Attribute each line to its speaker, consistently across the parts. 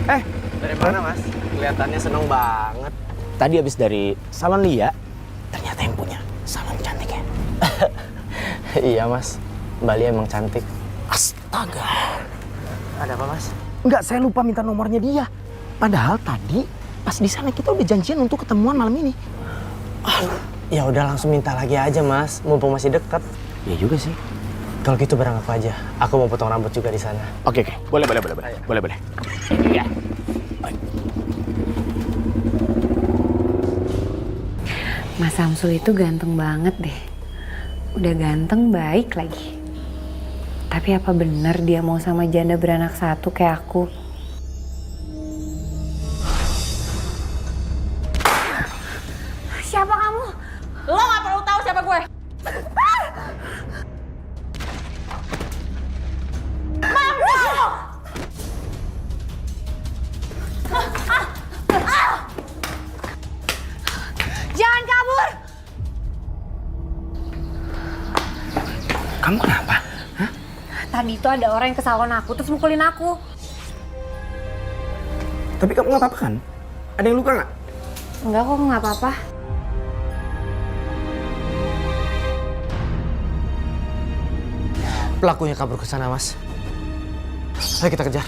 Speaker 1: Dari mana, Mas? Kelihatannya seneng banget.
Speaker 2: Tadi habis dari salon Lia, ternyata yang punya salon cantik ya.
Speaker 1: Iya, Mas. Mbak Lia emang cantik.
Speaker 2: Astaga.
Speaker 1: Ada apa, Mas?
Speaker 2: Enggak, saya lupa minta nomornya dia. Padahal tadi pas di sana kita udah janjian untuk ketemuan malam ini.
Speaker 1: Ya udah langsung minta lagi aja, Mas. Mumpung masih deket.
Speaker 2: Ya juga sih.
Speaker 1: Kalau gitu bareng aku aja. Aku mau potong rambut juga di sana.
Speaker 2: Oke. Boleh. Boleh. Ya.
Speaker 3: Mas Samsul itu ganteng banget deh. Udah ganteng, baik lagi. Tapi apa benar dia mau sama janda beranak satu kayak aku? Siapa kamu?
Speaker 4: Lo gak perlu tahu siapa gue.
Speaker 3: Jangan kabur!
Speaker 2: Kamu kenapa? Hah?
Speaker 3: Tadi itu ada orang yang ke salon aku terus mukulin aku.
Speaker 2: Tapi kamu nggak apa-apa kan? Ada yang luka nggak?
Speaker 3: Enggak kok, nggak apa-apa.
Speaker 1: Pelakunya kabur ke sana, Mas. Ayo kita kejar.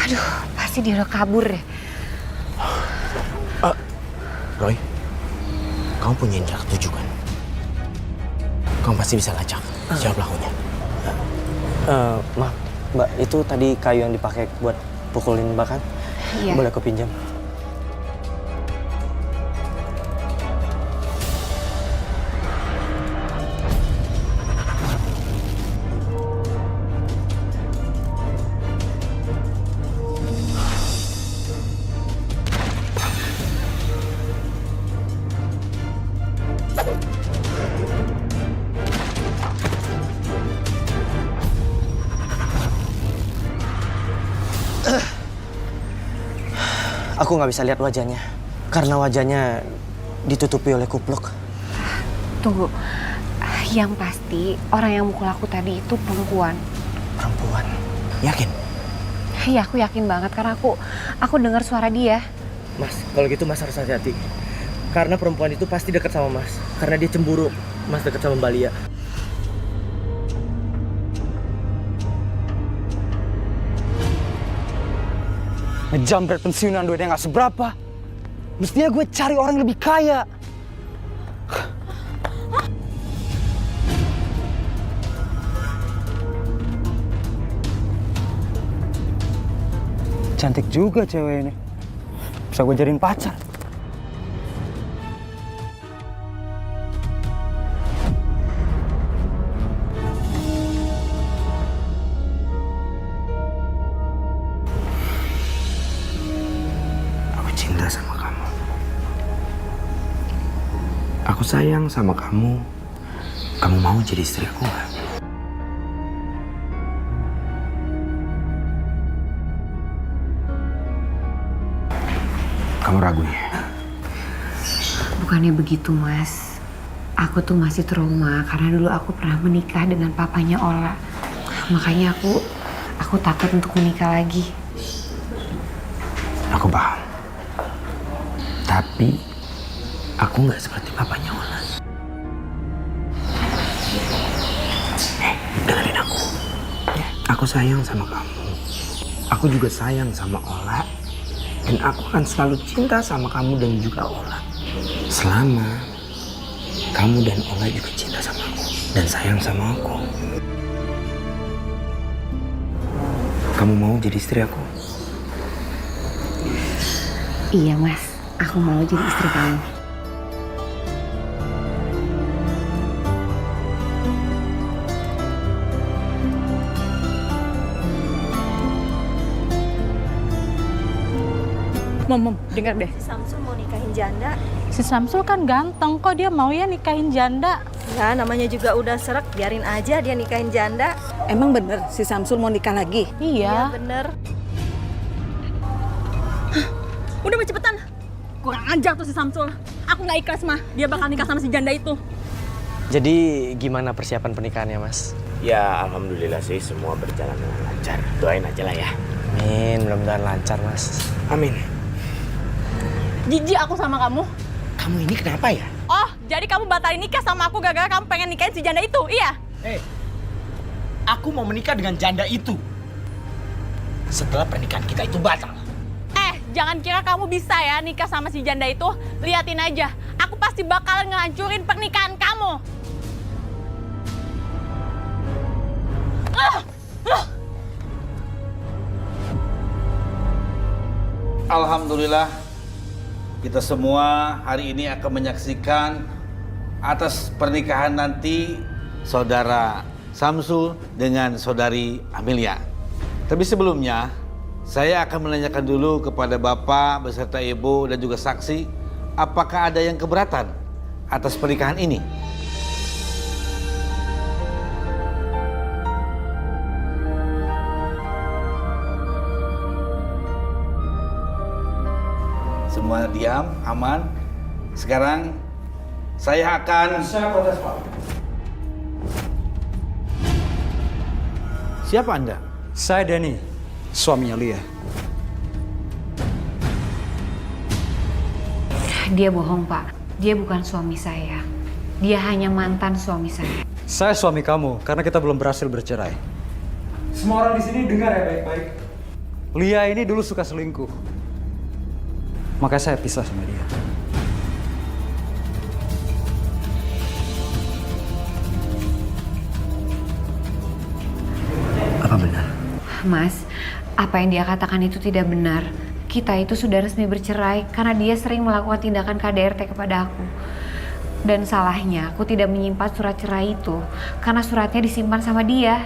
Speaker 3: Aduh, pasti dia udah kabur deh.
Speaker 2: Roy, kamu punya indera ketujuh kan? Kamu pasti bisa lacak siapa pelakunya.
Speaker 1: Maaf, Mbak, itu tadi kayu yang dipakai buat pukulin Mbak kan?
Speaker 3: Iya.
Speaker 1: Boleh aku pinjam? Aku nggak bisa lihat wajahnya, karena wajahnya ditutupi oleh kupluk.
Speaker 3: Tunggu, yang pasti orang yang mukul aku tadi itu perempuan.
Speaker 1: Perempuan?
Speaker 2: Yakin?
Speaker 3: Iya, aku yakin banget karena aku dengar suara dia.
Speaker 1: Mas, kalau gitu Mas harus hati-hati. Karena perempuan itu pasti dekat sama Mas. Karena dia cemburu Mas dekat sama Mbak Lia.
Speaker 2: Ngejambret pensiunan duitnya nggak seberapa. Mestinya gue cari orang yang lebih kaya. Cantik juga cewek ini. Bisa gue jadiin pacar. Aku cinta sama kamu. Aku sayang sama kamu. Kamu mau jadi istri aku nggak? Kamu ragu ya?
Speaker 3: Bukannya begitu, Mas. Aku tuh masih trauma karena dulu aku pernah menikah dengan papanya Ola. Makanya aku takut untuk menikah lagi.
Speaker 2: Aku paham. Tapi aku nggak seperti papanya Ola. Dengerin aku. Aku sayang sama kamu. Aku juga sayang sama Ola. Dan aku akan selalu cinta sama kamu dan juga Ola. Selama kamu dan Ola juga cinta sama aku dan sayang sama aku. Kamu mau jadi istri aku?
Speaker 3: Iya, Mas. Aku mau jadi istri kamu.
Speaker 4: Mom, dengar deh.
Speaker 5: Si Samsul mau nikahin janda.
Speaker 4: Si Samsul kan ganteng, kok dia mau ya nikahin janda?
Speaker 5: Ya, namanya juga udah serak, biarin aja dia nikahin janda.
Speaker 6: Emang bener si Samsul mau nikah lagi?
Speaker 4: Iya.
Speaker 5: Bener.
Speaker 4: Udah, Ma, cepetan. Kurang ajar tuh si Samsul. Aku nggak ikhlas, mah. Dia bakal nikah sama si janda itu.
Speaker 1: Jadi gimana persiapan pernikahannya, Mas?
Speaker 2: Ya alhamdulillah sih semua berjalan dengan lancar. Doain aja lah ya.
Speaker 1: Amin, mudah-mudahan lancar Mas.
Speaker 2: Amin.
Speaker 4: Jijik aku sama kamu.
Speaker 2: Kamu ini kenapa ya?
Speaker 4: Oh, jadi kamu batalin nikah sama aku gara-gara kamu pengen nikahin si janda itu, iya?
Speaker 2: Aku mau menikah dengan janda itu. Setelah pernikahan kita itu batal.
Speaker 4: Jangan kira kamu bisa ya nikah sama si janda itu. Liatin aja, aku pasti bakal ngehancurin pernikahan kamu.
Speaker 7: Alhamdulillah, kita semua hari ini akan menyaksikan atas pernikahan nanti saudara Samsul dengan saudari Amelia. Tapi sebelumnya, saya akan menanyakan dulu kepada Bapak beserta Ibu dan juga saksi, apakah ada yang keberatan atas pernikahan ini? Semua diam, aman. Sekarang saya akan... Saya protes, Pak. Siapa Anda?
Speaker 8: Saya Denny, suaminya Lia.
Speaker 3: Dia bohong, Pak. Dia bukan suami saya. Dia hanya mantan suami saya.
Speaker 8: Saya suami kamu karena kita belum berhasil bercerai. Semua orang di sini dengar ya baik-baik. Lia ini dulu suka selingkuh. Makanya saya pisah sama dia.
Speaker 2: Apa benar?
Speaker 3: Mas, apa yang dia katakan itu tidak benar. Kita itu sudah resmi bercerai karena dia sering melakukan tindakan KDRT kepada aku. Dan salahnya aku tidak menyimpan surat cerai itu karena suratnya disimpan sama dia.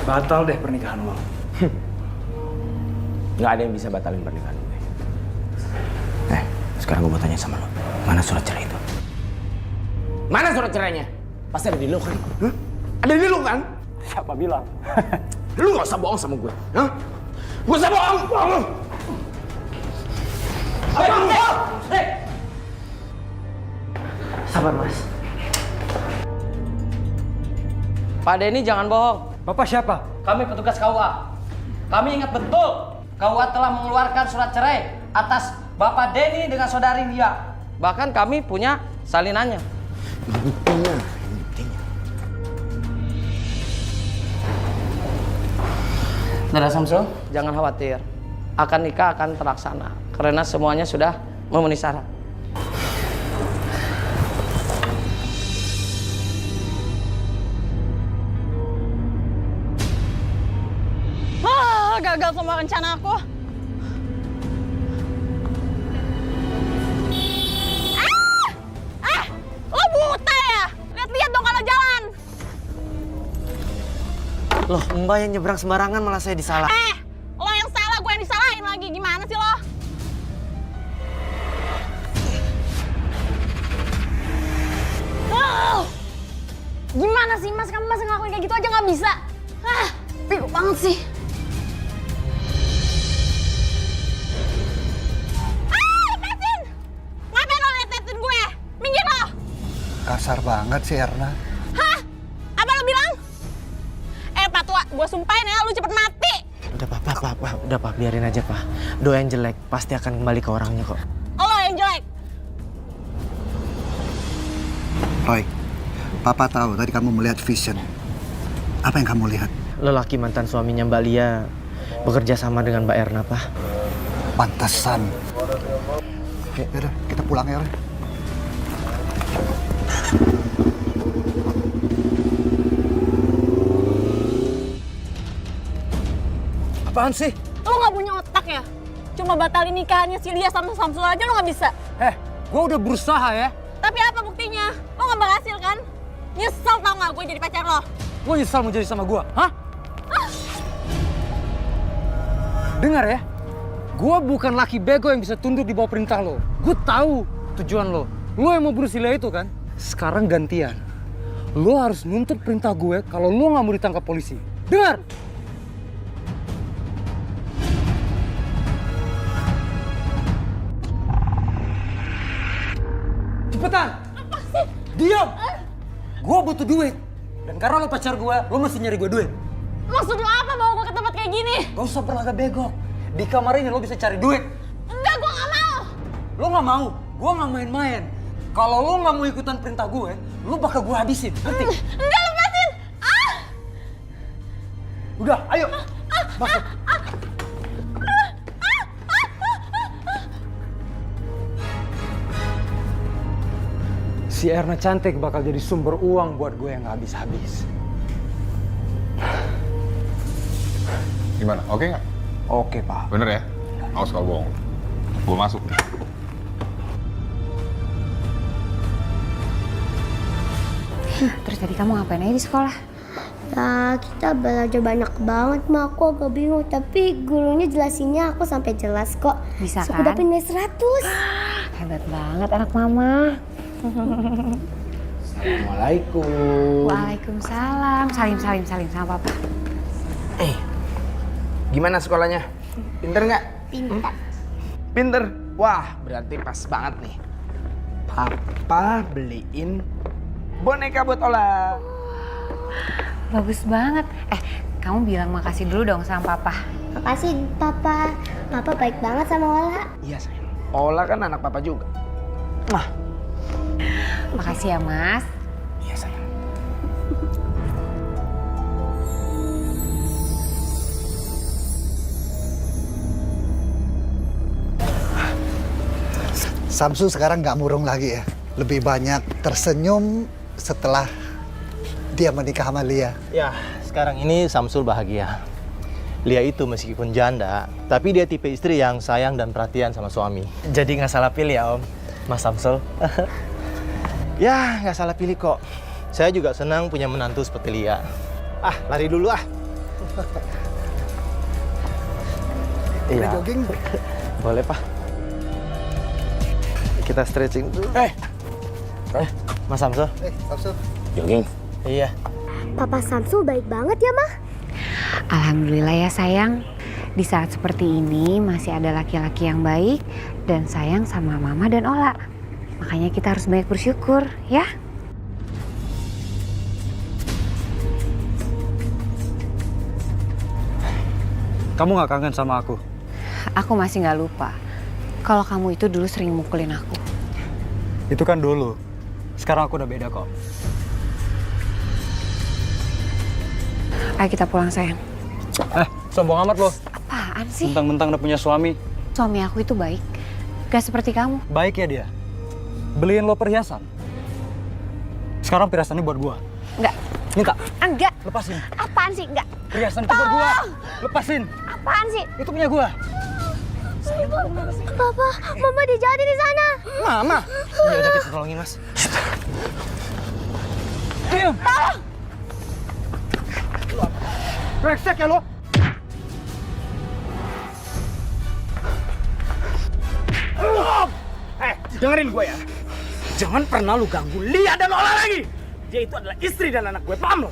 Speaker 8: Batal deh pernikahan lo.
Speaker 2: Nggak ada yang bisa batalin pernikahan gue. Sekarang gue mau tanya sama lo. Mana surat cerai itu? Mana surat cerainya? Pasti ada di lo kan? Hah? Ada di lo kan?
Speaker 8: Siapa bilang?
Speaker 2: Lu gak usah bohong sama gue. Hah? Gue usah bohong!
Speaker 1: Sabar Mas.
Speaker 9: Pak Denny jangan bohong.
Speaker 8: Bapak siapa?
Speaker 9: Kami petugas KUA. Kami ingat betul KUA telah mengeluarkan surat cerai atas Bapak Denny dengan saudari Lia. Bahkan kami punya salinannya.
Speaker 2: Buktinya.
Speaker 9: Saudara Samsul, jangan khawatir. Akan nikah akan terlaksana karena semuanya sudah memenuhi syarat.
Speaker 4: Gagal semua rencana aku. Lo buta ya? Lihat-lihat dong kalau jalan.
Speaker 1: Loh, Mbak yang nyebrang sembarangan malah saya disalah.
Speaker 4: Lo yang salah, gue yang disalahin lagi. Gimana sih lo? Gimana sih Mas? Kamu masih ngelakuin kayak gitu aja nggak bisa? Bego banget sih.
Speaker 10: Kasar banget sih Erna.
Speaker 4: Hah? Apa lo bilang? Pak Tua, gue sumpahin ya, lu cepet mati.
Speaker 1: Udah Pak, udah Pak, biarin aja Pak. Doa yang jelek pasti akan kembali ke orangnya kok.
Speaker 4: Lo yang jelek.
Speaker 10: Roy, Papa tahu tadi kamu melihat vision. Apa yang kamu lihat?
Speaker 1: Lelaki mantan suaminya Mbak Lia bekerja sama dengan Mbak Erna, Pak.
Speaker 10: Pantesan. Yaudah, kita pulang ya, Roy.
Speaker 8: Apaan sih?
Speaker 4: Lo gak punya otak ya? Cuma batalin nikahannya si Lia sama Samsul aja lo gak bisa.
Speaker 8: Gue udah berusaha ya.
Speaker 4: Tapi apa buktinya? Lo gak berhasil kan? Nyesel tau gak gue jadi pacar lo?
Speaker 8: Gue nyesal mau jadi sama gue, hah? Dengar ya, gue bukan laki bego yang bisa tunduk di bawah perintah lo. Gue tahu tujuan lo. Lo yang mau bunuh si Lia itu kan? Sekarang gantian. Lo harus nuntut perintah gue kalau lo nggak mau ditangkap polisi. Dengar? Diam! Gue butuh duit. Dan karena lo pacar gue, lo mesti nyari gue duit.
Speaker 4: Maksud lo apa bawa gue ke tempat kayak gini?
Speaker 8: Gak usah berlagak bego. Di kamar ini lo bisa cari duit.
Speaker 4: Enggak, gue gak mau.
Speaker 8: Lo gak mau? Gue gak main-main. Kalau lo gak mau ikutan perintah gue, lo bakal gue habisin. Ngerti?
Speaker 4: Enggak, lepasin.
Speaker 8: Udah, ayo. Masuk. Si Erna cantik bakal jadi sumber uang buat gue yang gak habis-habis.
Speaker 11: Gimana? Oke nggak?
Speaker 8: Oke, Pak.
Speaker 11: Bener ya? Awas kalau bohong. Gue masuk.
Speaker 3: Terus tadi kamu ngapain aja di sekolah?
Speaker 12: Ya, kita belajar banyak banget, Ma. Aku agak bingung, tapi gurunya jelasinnya aku sampai jelas kok.
Speaker 3: Bisa
Speaker 12: Aku
Speaker 3: kan?
Speaker 12: dapet nilai 100.
Speaker 3: Hebat banget anak mama.
Speaker 2: Assalamualaikum.
Speaker 3: Waalaikumsalam. Salim sama papa.
Speaker 2: Gimana sekolahnya? Pinter nggak?
Speaker 12: Pintar.
Speaker 2: Pinter? Wah, berarti pas banget nih. Papa beliin boneka buat Ola.
Speaker 3: Bagus banget. Kamu bilang makasih dulu dong sama papa.
Speaker 12: Makasih, Papa. Papa baik banget sama Ola.
Speaker 2: Iya sayang. Ola kan anak papa juga.
Speaker 3: Makasih ya, Mas.
Speaker 2: Iya sayang.
Speaker 10: Samsul sekarang nggak murung lagi ya. Lebih banyak tersenyum setelah dia menikah sama Lia.
Speaker 1: Ya, sekarang ini Samsul bahagia. Lia itu meskipun janda, tapi dia tipe istri yang sayang dan perhatian sama suami. Jadi nggak salah pilih ya, Om. Mas Samsul. Ya, nggak salah pilih kok. Saya juga senang punya menantu seperti Lia. Lari dulu ah.
Speaker 10: Boleh jogging?
Speaker 1: Boleh, Pak. Kita stretching dulu. Mas Samsul.
Speaker 10: Samsul.
Speaker 1: Jogging. Iya.
Speaker 12: Papa Samsul baik banget ya, Ma.
Speaker 3: Alhamdulillah ya sayang. Di saat seperti ini masih ada laki-laki yang baik dan sayang sama mama dan Ola. Makanya kita harus banyak bersyukur, ya.
Speaker 8: Kamu gak kangen sama aku?
Speaker 3: Aku masih nggak lupa. Kalau kamu itu dulu sering mukulin aku.
Speaker 8: Itu kan dulu. Sekarang aku udah beda kok.
Speaker 3: Ayo kita pulang sayang.
Speaker 8: Sombong amat lo.
Speaker 3: Apaan sih?
Speaker 8: Mentang-mentang udah punya suami.
Speaker 3: Suami aku itu baik. Gak seperti kamu.
Speaker 8: Baik ya dia. Beliin lo perhiasan. Sekarang perhiasannya buat gua.
Speaker 3: Enggak.
Speaker 8: Minta.
Speaker 3: Enggak.
Speaker 8: Lepasin.
Speaker 3: Apaan sih? Enggak.
Speaker 8: Perhiasan itu buat gua. Lepasin.
Speaker 3: Apaan sih?
Speaker 8: Itu punya gua.
Speaker 12: Papa, Mama dijahatin di sana.
Speaker 1: Mama. Ya udah kita tolongin, Mas.
Speaker 8: Diam. Brengsek ya lo.
Speaker 2: Dengerin gue ya. Jangan pernah lu ganggu Lia dan Ola lagi. Dia itu adalah istri dan anak gue, paham lo?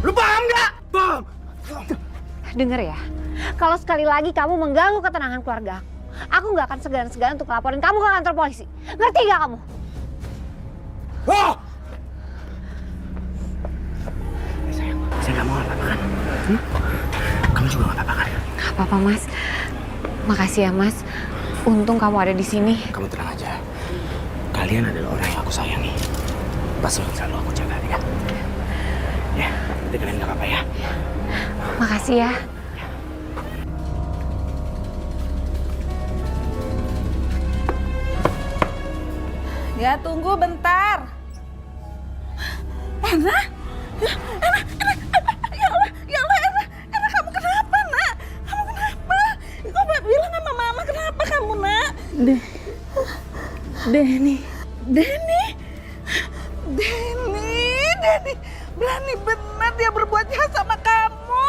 Speaker 2: Lu paham nggak? Paham.
Speaker 3: Dengar ya. Kalau sekali lagi kamu mengganggu ketenangan keluarga aku nggak akan segan-segan untuk laporin kamu ke kantor polisi. Ngerti nggak kamu?
Speaker 2: Oh! Saya nggak mau apa-apa kan? Kamu juga nggak apa-apa kan?
Speaker 3: Nggak apa-apa Mas. Makasih ya Mas. Untung kamu ada di sini.
Speaker 2: Kamu tenang aja. Kalian adalah orang yang aku sayangi. Pasti selalu aku jaga ya. Ya, nanti kalian nggak apa-apa ya.
Speaker 3: Makasih ya.
Speaker 6: Ya tunggu bentar. Erna? Ya Allah, Erna kamu kenapa nak? Kamu kenapa? Kau bilang sama mama kenapa kamu nak? Denny berani benar dia berbuat jahat sama kamu.